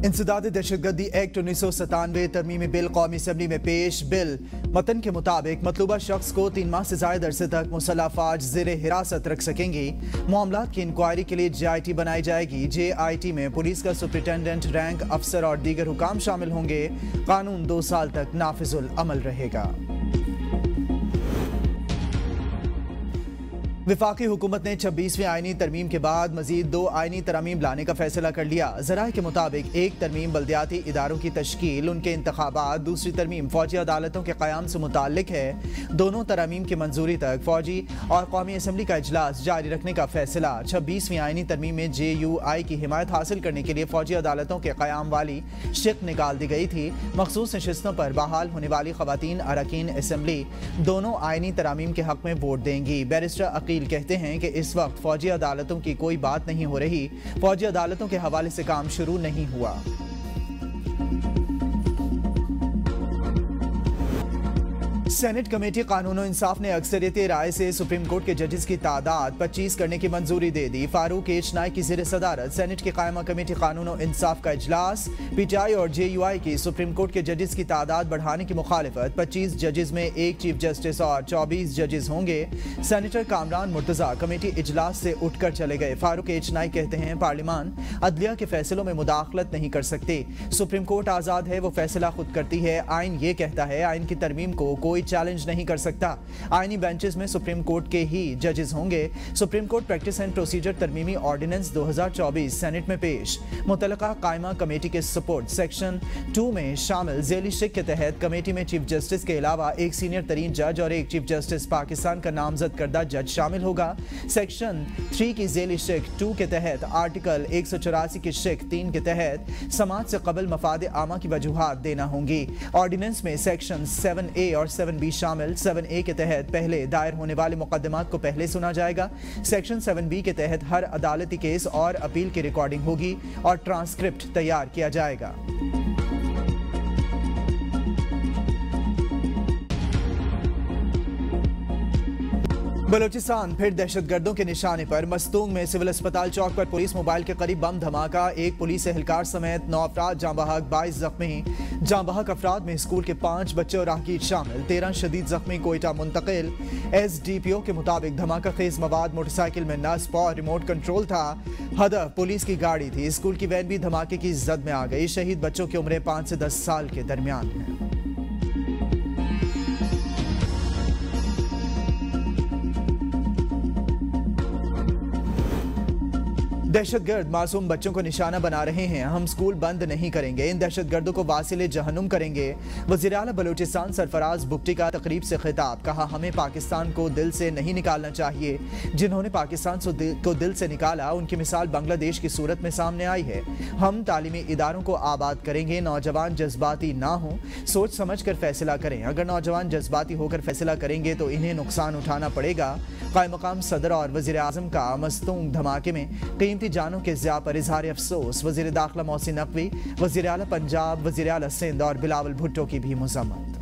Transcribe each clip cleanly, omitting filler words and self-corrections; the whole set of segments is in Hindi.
इंसदाद दहशतगर्दी एक्ट 1997 तरमीमी बिल कौमी असम्बली में पेश। बिल मतन के मुताबिक मतलूबा शख्स को 3 माह से ज्यादा अरसे तक मुसल्लह अफवाज ज़ेरे हिरासत रख सकेंगी। मामलात की इंक्वायरी के लिए JIT बनाई जाएगी। JIT में पुलिस का सुपरिटेंडेंट रैंक अफसर और दीगर हुकाम शामिल होंगे। कानून 2 साल तक नाफिजुल अमल रहेगा। विफाकी हुकूमत ने 26वीं आईनी तरमीम के बाद मजीद 2 आईनी तरमीम लाने का फैसला कर लिया। ज़राए के मुताबिक एक तरमीम बल्दियाती इदारों की तश्कील, उनके इंतखाबात, दूसरी तरमीम फौजी अदालतों के क़याम से मुताल्लिक है। दोनों तरमीम की मंजूरी तक फौजी और कौमी असम्बली का इजलास जारी रखने का फैसला। 26वीं आईनी तरमीम में JUI की हिमायत हासिल करने के लिए फौजी अदालतों के क़याम वाली शिक निकाल दी गई थी। मखसूस नशिस्तों पर बहाल होने वाली ख़वातीन अरकान असम्बली दोनों आईनी तरमीम के हक़ में वोट देंगी। बैरिस्टर कहते हैं कि इस वक्त फौजी अदालतों की कोई बात नहीं हो रही। फौजी अदालतों के हवाले से काम शुरू नहीं हुआ। सेनेट कमेटी कानून और इंसाफ ने अक्सरियती राय से सुप्रीम कोर्ट के जजेस की तादाद 25 करने की मंजूरी दे दी। फारूक एच नाइक की ज़ेर सदारत सेनेट की कायमा कमेटी कानून और इंसाफ का इजलास। PTI और JUI की सुप्रीम कोर्ट के जजेस की तादाद बढ़ाने की मुखालिफत। 25 जजेस में 1 चीफ जस्टिस और 24 जजेस होंगे। सेनेटर कामरान मुर्तजा कमेटी इजलास से उठकर चले गए। फारूक एच नाइक कहते हैं पार्लियामान अदलिया के फैसलों में मुदाखलत नहीं कर सकते। सुप्रीम कोर्ट आज़ाद है, वो फैसला खुद करती है। आइन ये कहता है आइन की तरमीम को कोई चैलेंज नहीं कर सकता। आईनी बेंचेस में सुप्रीम कोर्ट के ही जजेस होंगे। Supreme Court practice and procedure तरमीमी ऑर्डिनेंस 2024 सेनेट में पेश। मुतलका कायमा कमेटी के सपोर्ट सेक्शन 2 में शामिल झेली शिक के तहत कमेटी में चीफ जस्टिस के अलावा एक सीनियर तरीन जज और एक चीफ जस्टिस पाकिस्तान का नामजद करदा जज शामिल होगा। सेक्शन 3 की झेली शिक 2 के तहत आर्टिकल 184 की शिक 3 के तहत समाज से कबल मफाद आमा की वजूहात देना होंगी। ऑर्डिनेंस में सेक्शन 7A और 7B शामिल। 7A के तहत पहले दायर होने वाले मुकदमात को पहले सुना जाएगा। सेक्शन 7B के तहत हर अदालती केस और अपील की रिकॉर्डिंग होगी और ट्रांसक्रिप्ट तैयार किया जाएगा। बलोचिस्तान फिर दहशतगर्दों के निशाने पर। मस्तूंग में सिविल अस्पताल चौक पर पुलिस मोबाइल के करीब बम धमाका। एक पुलिस एहलकार समेत 9 अफराद जाँ बहक, 22 जख्मी। जाँ बहक अफराद में स्कूल के 5 बच्चे और राहगीर शामिल। 13 शदीद जख्मी कोयटा मुंतकिल। SDPO के मुताबिक धमाका खेज मवाद मोटरसाइकिल में नस्ब और रिमोट कंट्रोल था। हदफ पुलिस की गाड़ी थी। स्कूल की वैन भी धमाके की जद में आ गई। शहीद बच्चों की उम्रें 5 से 10 साल के दरमियान है। दहशतगर्द मासूम बच्चों को निशाना बना रहे हैं। हम स्कूल बंद नहीं करेंगे, इन दहशतगर्दों को वासिले जहन्नुम करेंगे। वज़ीर-ए-आला बलूचिस्तान सरफराज बुगटी का तकरीब से खिताब। कहा हमें पाकिस्तान को दिल से नहीं निकालना चाहिए। जिन्होंने पाकिस्तान को दिल से निकाला उनकी मिसाल बांग्लादेश की सूरत में सामने आई है। हम तालीमी इदारों को आबाद करेंगे। नौजवान जज्बाती ना हो, सोच समझ कर फैसला करें। अगर नौजवान जज्बाती होकर फैसला करेंगे तो इन्हें नुकसान उठाना पड़ेगा। कायम मकाम सदर और वज़ीर आज़म का मस्तूंग धमाके में कीमती जानों के ज़िया पर इजहार अफसोस। वज़ीर दाखिला मोहसिन नकवी, वज़ीर आला पंजाब, वज़ीर आला सिंध और बिलावल भुट्टो की भी मज़म्मत।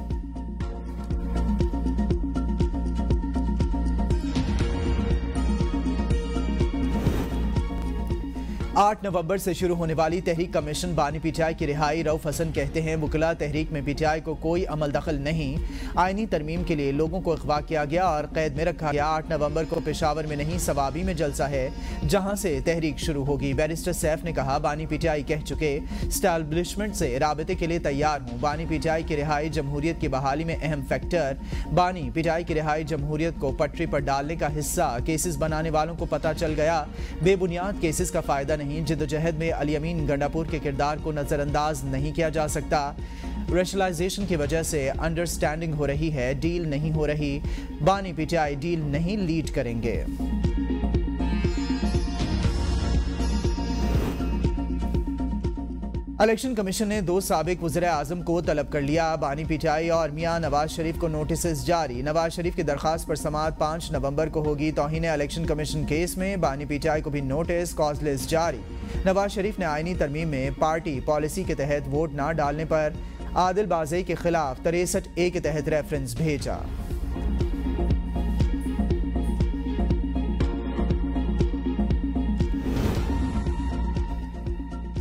8 नवंबर से शुरू होने वाली तहरीक कमीशन बानी PTI की रिहाई। रऊफ हसन कहते हैं वकला तहरीक में PTI को कोई अमल दखल नहीं। आईनी तरमीम के लिए लोगों को अगवा किया गया और कैद में रखा गया। 8 नवंबर को पेशावर में नहीं सवाबी में जलसा है जहां से तहरीक शुरू होगी। बैरिस्टर सैफ ने कहा बानी PTI कह चुके स्टैब्लिशमेंट से राबते के लिए तैयार हूँ। बानी PTI की रिहाई जमहूरियत की बहाली में अहम फैक्टर। बानी PTI की रिहाई जमहूरियत को पटरी पर डालने का हिस्सा। केसेस बनाने वालों को पता चल गया बेबुनियाद केसेस का फायदा नहीं। जिद्दोजहद में अली अमीन गंडापुर के किरदार को नजरअंदाज नहीं किया जा सकता। रेशनलाइजेशन की वजह से अंडरस्टैंडिंग हो रही है, डील नहीं हो रही। बानी PTI डील नहीं लीड करेंगे। इलेक्शन कमीशन ने 2 साबिक वज़ीर आज़म को तलब कर लिया। बानी PTI और मियां नवाज शरीफ को नोटिस जारी। नवाज शरीफ की दरखास्त पर समाअत 5 नवंबर को होगी। तौहीन इलेक्शन कमीशन केस में बानी PTI को भी नोटिस कॉज लिस्ट जारी। नवाज शरीफ ने आईनी तरमीम में पार्टी पॉलिसी के तहत वोट न डालने पर आदिल बाज़ई के खिलाफ 63A के तहत रेफरेंस भेजा।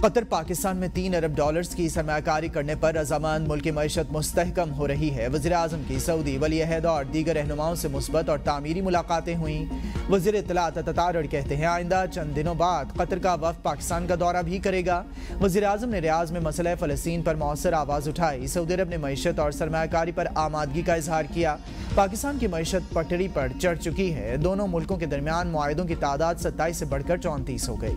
कतर पाकिस्तान में 3 अरब डॉलर्स की सरमायाकारी करने पर रजामंद मुल्क की मईशत मुस्तहकम हो रही है। वज़ीर आज़म की सऊदी वली अहद और दीगर रहनुमाओं से मुस्बत और तामीरी मुलाकातें हुई। वज़ीर इत्तलात अतातारड़ कहते हैं आइंदा चंद दिनों बाद कतर का वफ़द पाकिस्तान का दौरा भी करेगा। वज़ीर आज़म ने रियाज में मसला फ़लस्तीन पर मौसर आवाज़ उठाई। सऊदी अरब ने मईशत और सरमायाकारी पर आमादगी का इजहार किया। पाकिस्तान की मईशत पटड़ी पर चढ़ चुकी है। दोनों मुल्कों के दरमियान मुआहिदों की तादाद 27 से बढ़कर 34 हो गई।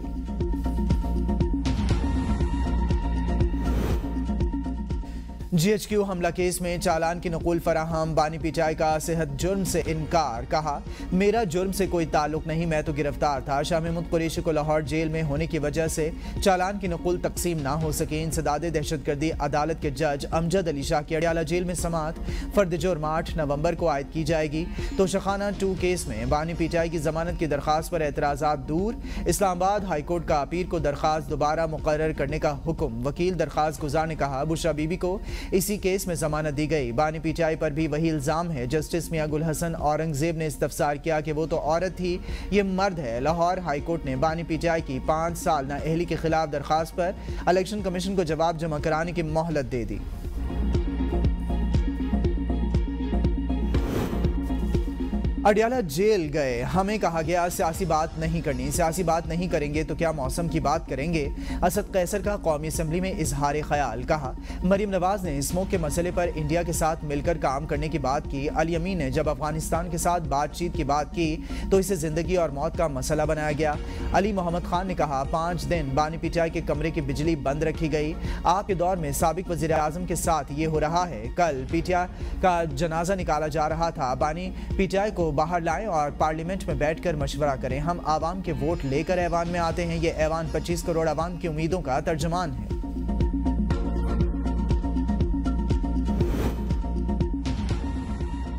GHQ हमला केस में चालान की नकुल फराहम। बानी पीटीआई का सेहत जुर्म से इनकार। कहा मेरा जुर्म से कोई ताल्लुक नहीं, मैं तो गिरफ्तार था। शाह महमूद कुरैशी को लाहौर जेल में होने की वजह से चालान की नकुल तकसीम ना हो सके। इंसदादे दहशतगर्दी अदालत के जज अमजद अली शाह की अडियाला जेल में समात फर्द जुर्म 8 नवंबर को आयद की जाएगी। तोशाखाना 2 केस में बानी पीटीआई की जमानत की दरखास्त पर एतराज़ात दूर। इस्लामाबाद हाईकोर्ट का पीर को दरखास्त दोबारा मुकर्रर करने का हुक्म। वकील दरखास्त गुजार ने कहा बुशरा बीबी को इसी केस में जमानत दी गई। बानी पीटीआई पर भी वही इल्जाम है। जस्टिस मियां गुल हसन औरंगजेब ने इस्तफसार किया कि वो तो औरत थी, ये मर्द है। लाहौर हाईकोर्ट ने बानी पीटीआई की 5 साल नाअहली के खिलाफ दरखास्त पर इलेक्शन कमीशन को जवाब जमा कराने की मोहलत दे दी। अडियाला जेल गए, हमें कहा गया सियासी बात नहीं करनी। सियासी बात नहीं करेंगे तो क्या मौसम की बात करेंगे। असद कैसर का कौमी असम्बली में इजहार ख्याल। कहा मरीम नवाज ने स्मोक के मसले पर इंडिया के साथ मिलकर काम करने की बात की। अली अमीन ने जब अफगानिस्तान के साथ बातचीत की बात की तो इसे जिंदगी और मौत का मसला बनाया गया। अली मोहम्मद खान ने कहा 5 दिन बानी पीटीआई के कमरे की बिजली बंद रखी गई। आपके दौर में साबिक वजीर आजम के साथ ये हो रहा है। कल पीटीआई का जनाजा निकाला जा रहा था। बानी पीटीआई को बाहर लाएं और पार्लियामेंट में बैठकर मशवरा करें। हम आवाम के वोट लेकर ऐवान में आते हैं। ये ऐवान 25 करोड़ आवाम की उम्मीदों का तर्जुमान है।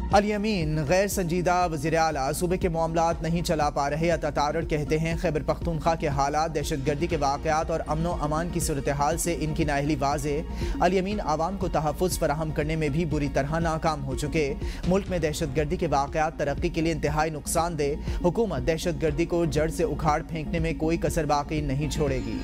अली अमीन गैर संजीदा वज़ीर आला सूबे के मामलात नहीं चला पा रहे। अतातारड़ कहते हैं खैबर पख्तूनख्वा के हालात, दहशतगर्दी के वाक़यात और अमनो अमान की सूरत हाल से इनकी नाअहली वाज़े। अली अमीन आवाम को तहफ़्फ़ुज़ फराहम करने में भी बुरी तरह नाकाम हो चुके। मुल्क में दहशतगर्दी के वाक़यात तरक्की के लिए इंतहाई नुकसानदेह। हुकूमत दहशतगर्दी को जड़ से उखाड़ फेंकने में कोई कसर बाकी नहीं छोड़ेगी।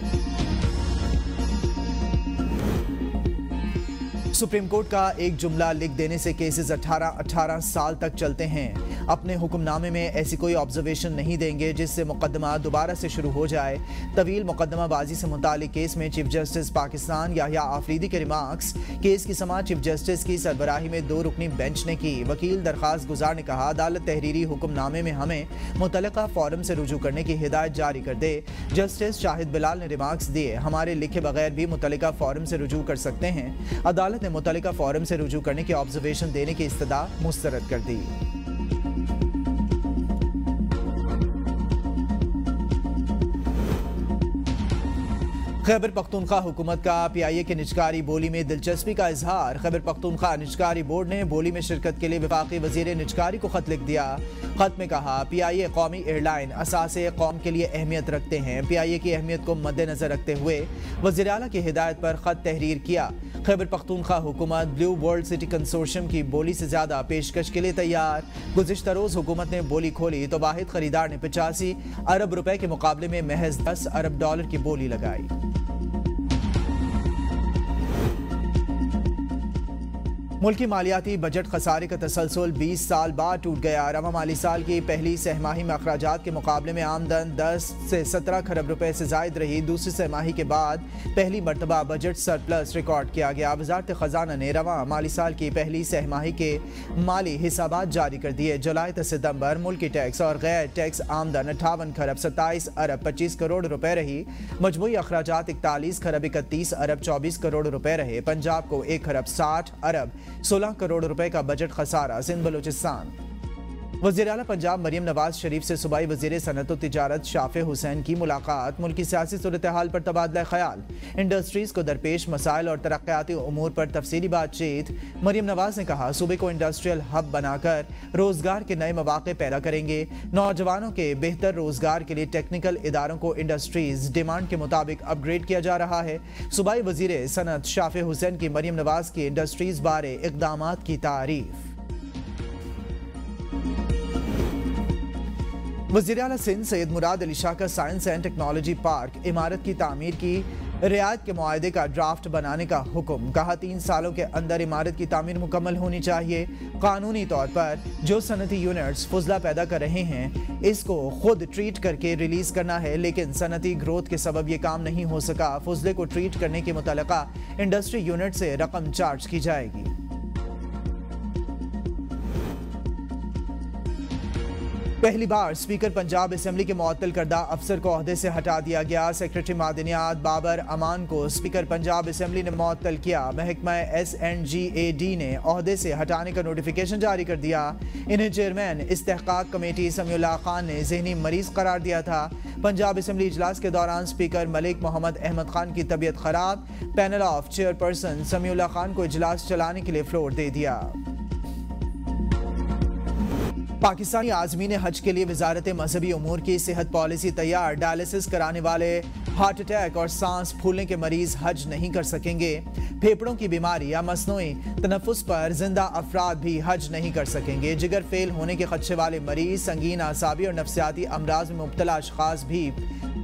सुप्रीम कोर्ट का एक जुमला लिख देने से केसेस 18 साल तक चलते हैं। अपने हुक्मनामे में ऐसी कोई ऑब्जर्वेशन नहीं देंगे जिससे मुकदमा दोबारा से शुरू हो जाए। तवील मुकदमाबाजी से मुतालिक केस में चीफ जस्टिस पाकिस्तान याहिया आफरीदी के रिमार्क्स। केस की समाअत चीफ जस्टिस की सरबराही में 2 रुकनी बेंच ने की। वकील दरखास्त गुजार ने कहा अदालत तहरीरी हुक्मनामे में हमें मुतलका फोरम से रुजू करने की हिदायत जारी कर दे। जस्टिस शाहिद बिलाल ने रिमार्क्स दिए हमारे लिखे बगैर भी मुतलका फोरम से रुजू कर सकते हैं। अदालत ने मुतलका फोरम से रुजू करने की ऑब्जर्वेशन देने की इस्तदा मुस्तरद कर दी। खैबर पख्तूनख्वा हुकूमत का PIA के निजकारी बोली में दिलचस्पी का इजहार। खैबर पख्तूनख्वा निजकारी बोर्ड ने बोली में शिरकत के लिए वफाकी वजीर निजकारी को खत लिख दिया। खत में कहा PIA कौमी एयरलाइन असासे कौम के लिए अहमियत रखते हैं। PIA की अहमियत को मद्देनजर रखते हुए वज़ीर आला की हिदायत पर खत तहरीर किया। खैबर पख्तूनख्वा हुकूमत ब्लू वर्ल्ड सिटी कंसोर्शियम की बोली से ज्यादा पेशकश के लिए तैयार। गुज़िश्ता रोज हुकूमत ने बोली खोली तो वाहिद खरीदार ने 85 अरब रुपए के मुकाबले में महज 10 अरब डॉलर की बोली लगाई। मुल्की मालियाती बजट खसारे का तसलसल 20 साल बाद टूट गया। रवा माली साल की पहली सहमाही में अखराजात के मुकाबले में आमदन 10 से 17 खरब रुपए से जायद रही। दूसरी सहमाही के बाद पहली मरतबा बजट सरप्लस रिकॉर्ड किया गया। वजारत खजाना ने रवा माली साल की पहली सहमाही के माली हिसाबात जारी कर दिए। जुलाई से सितंबर मुल्की टैक्स और गैर टैक्स आमदन 58 खरब 27 अरब 25 करोड़ रुपए रही। मजमूई अखराजात 41 खरब 31 अरब 24 करोड़ रुपए रहे। पंजाब को 1 खरब 60 अरब 16 करोड़ रुपए का बजट खसारा। सिंध बलूचिस्तान। वज़ीर आला पंजाब मरीम नवाज शरीफ से सूबाई वज़ीर सनअत व तिजारत शाफे हुसैन की मुलाकात। मुल्की सियासी सूरत हाल पर तबादला ख्याल। इंडस्ट्रीज़ को दरपेश मसाइल और तरक्याती उमूर पर तफसीली बातचीत। मरीम नवाज ने कहा सूबे को इंडस्ट्रियल हब बनाकर रोजगार के नए मौके पैदा करेंगे। नौजवानों के बेहतर रोजगार के लिए टेक्निकल इदारों को इंडस्ट्रीज डिमांड के मुताबिक अपग्रेड किया जा रहा है। सूबाई वज़ीर सनअत शाफे हुसैन की मरीम नवाज की इंडस्ट्रीज बारे इक़दामात की तारीफ। वज़ीर आला सिंध सैयद मुराद अली शाह का साइंस एंड टेक्नोलॉजी पार्क इमारत की तामीर की रियायत के मुआहदे का ड्राफ्ट बनाने का हुक्म। कहा 3 सालों के अंदर इमारत की तामीर मुकम्मल होनी चाहिए। कानूनी तौर पर जो सनती यूनिट्स फुजला पैदा कर रहे हैं इसको खुद ट्रीट करके रिलीज करना है, लेकिन सनती ग्रोथ के सबब ये काम नहीं हो सका। फुजले को ट्रीट करने के मुतलका इंडस्ट्री यूनिट से रकम चार्ज की जाएगी। पहली बार स्पीकर पंजाब असेंबली के मुअत्तल करदा अफसर को ओहदे से हटा दिया गया। सेक्रेटरी मादनियात बाबर अमान को स्पीकर पंजाब असेंबली ने मुअत्तल किया। महकमा SNGAD ने ओहदे से हटाने का नोटिफिकेशन जारी कर दिया। इन्हें चेयरमैन इस्तेहकाक कमेटी समीउल्लाह खान ने ज़हनी मरीज करार दिया था। पंजाब असेंबली इजलास के दौरान स्पीकर मलिक मोहम्मद अहमद खान की तबीयत खराब। Panel of chairperson Samiullah Khan को इजलास चलाने के लिए फ्लोर दे दिया। पाकिस्तानी आज़मीन हज के लिए वजारत मजहबी उमूर की सेहत पॉलिसी तैयार। डायलिसिस कराने वाले, हार्ट अटैक और सांस फूलने के मरीज हज नहीं कर सकेंगे। फेफड़ों की बीमारी या मसनूई तनफ्फुस पर जिंदा अफराद भी हज नहीं कर सकेंगे। जिगर फेल होने के खदशे वाले मरीज, संगीन आसाबी और नफ्सियाती अमराज में मुब्तला अशखास भी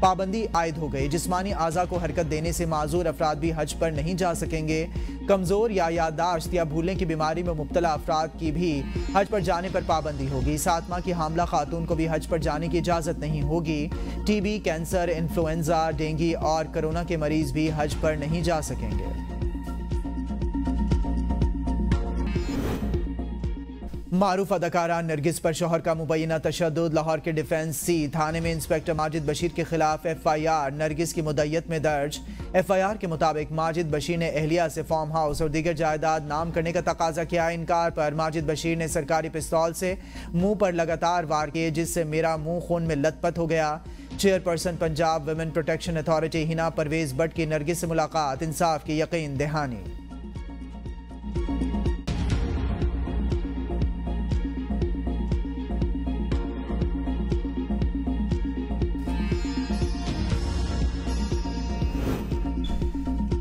पाबंदी आयद हो गई। जिस्मानी आज़ा को हरकत देने से माजूर अफराद भी हज पर नहीं जा सकेंगे। कमज़ोर या याददाश्त या भूलने की बीमारी में मुब्तला अफराद की भी हज पर जाने पर पाबंदी होगी। 7 माह की हामला खातून को भी हज पर जाने की इजाज़त नहीं होगी। TB, कैंसर, इन्फ्लुएंजा, डेंगू और कोरोना के मरीज भी हज पर नहीं जा सकेंगे। मारूफ अदाकारा नरगिस पर शोहर का मुबैना तशद्दुद। लाहौर के डिफेंस C थाने में इंस्पेक्टर माजिद बशीर के खिलाफ FIR नरगिस की मुद्दत में दर्ज। FIR के मुताबिक माजिद बशीर ने अहलिया से फार्म हाउस और दीगर जायदाद नाम करने का तकाजा किया। इनकार पर माजिद बशीर ने सरकारी पिस्तौल से मुंह पर लगातार वार किए, जिससे मेरा मुंह खून में लथपथ हो गया। Chairperson Punjab women protection authority Hina Parvez Bhatt की नरगिस से मुलाकात, इंसाफ की यकीन दहानी।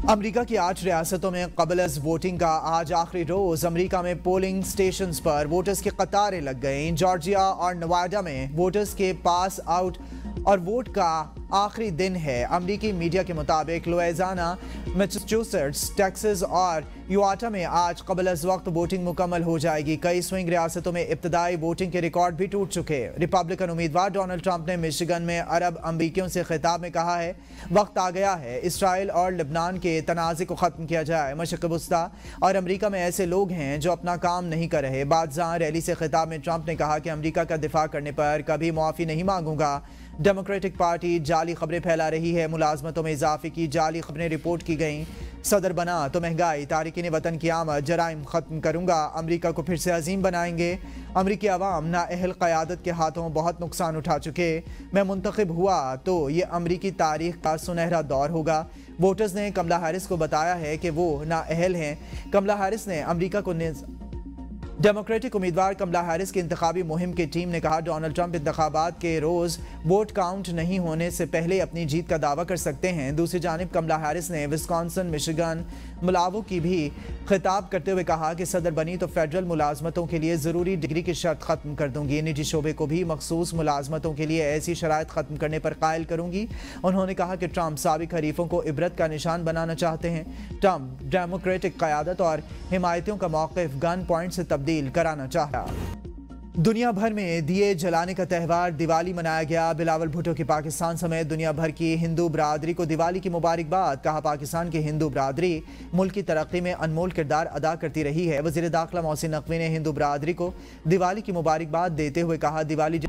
अमेरिका की 8 रियासतों में कबल वोटिंग का आज आखिरी रोज। अमेरिका में पोलिंग स्टेशंस पर वोटर्स की कतारें लग गईं। जॉर्जिया और नवाडा में वोटर्स के पास आउट और वोट का आखिरी दिन है। अमेरिकी मीडिया के मुताबिक लुइसियाना, मैसाचुसेट्स, टेक्सास और यूटा में आज कबल वक्त वोटिंग मुकम्मल हो जाएगी। कई स्विंग रियासतों में इब्तदाई वोटिंग के रिकॉर्ड भी टूट चुके। रिपब्लिकन उम्मीदवार डोनाल्ड ट्रंप ने मिशिगन में अरब अमरीकियों से खिताब में कहा है, वक्त आ गया है इसराइल और लेबनान के तनाज़े को ख़त्म किया जाए। मशरिक़ वस्ता और अमरीका में ऐसे लोग हैं जो अपना काम नहीं कर रहे। बादशाह रैली से खिताब में ट्रंप ने कहा कि अमरीका का दिफा करने पर कभी मुआफ़ी नहीं मांगूंगा। डेमोक्रेटिक पार्टी जाली खबरें फैला रही है। मुलाजमतों में इजाफे की जाली खबरें रिपोर्ट की गईं। सदर बना तो महंगाई, तारिकीन वतन की आमद, जराइम ख़त्म करूंगा, अमरीका को फिर से अजीम बनाएंगे। अमरीकी अवाम नाअहल क़यादत के हाथों बहुत नुकसान उठा चुके। मैं मुंतखब हुआ तो ये अमरीकी तारीख का सुनहरा दौर होगा। वोटर्स ने कमला हैरिस को बताया है कि वो नाअहल हैं। कमला हैरिस ने अमरीका को डेमोक्रेटिक उम्मीदवार कमला हैरिस की इंतखाबी मुहिम की टीम ने कहा, डोनाल्ड ट्रंप इंतखाबात के रोज़ वोट काउंट नहीं होने से पहले अपनी जीत का दावा कर सकते हैं। दूसरी जानिब कमला हैरिस ने विस्कॉन्सिन, मिशिगन, मुलावो की भी खिताब करते हुए कहा कि सदर बनी तो फेडरल मुलाजमतों के लिए ज़रूरी डिग्री की शर्त ख़त्म कर दूंगी। निजी शोबे को भी मखसूस मुलाजमतों के लिए ऐसी शराइत ख़त्म करने पर कायल करूंगी। उन्होंने कहा कि ट्रंप साबिक हरीफों को इबरत का निशान बनाना चाहते हैं। ट्रंप डेमोक्रेटिक क़यादत और हिमायतियों का मौक़िफ़ गन पॉइंट से तब्दील कराना चाहा। दुनिया भर में दिए जलाने का त्यौहार दिवाली मनाया गया। बिलावल भुट्टो की पाकिस्तान समेत दुनिया भर की हिंदू बरादरी को दिवाली की मुबारकबाद। कहा, पाकिस्तान की हिंदू बरादरी मुल्क की तरक्की में अनमोल किरदार अदा करती रही है। वज़ीर दाखिला मोहसिन नकवी ने हिंदू बरादरी को दिवाली की मुबारकबाद देते हुए कहा, दिवाली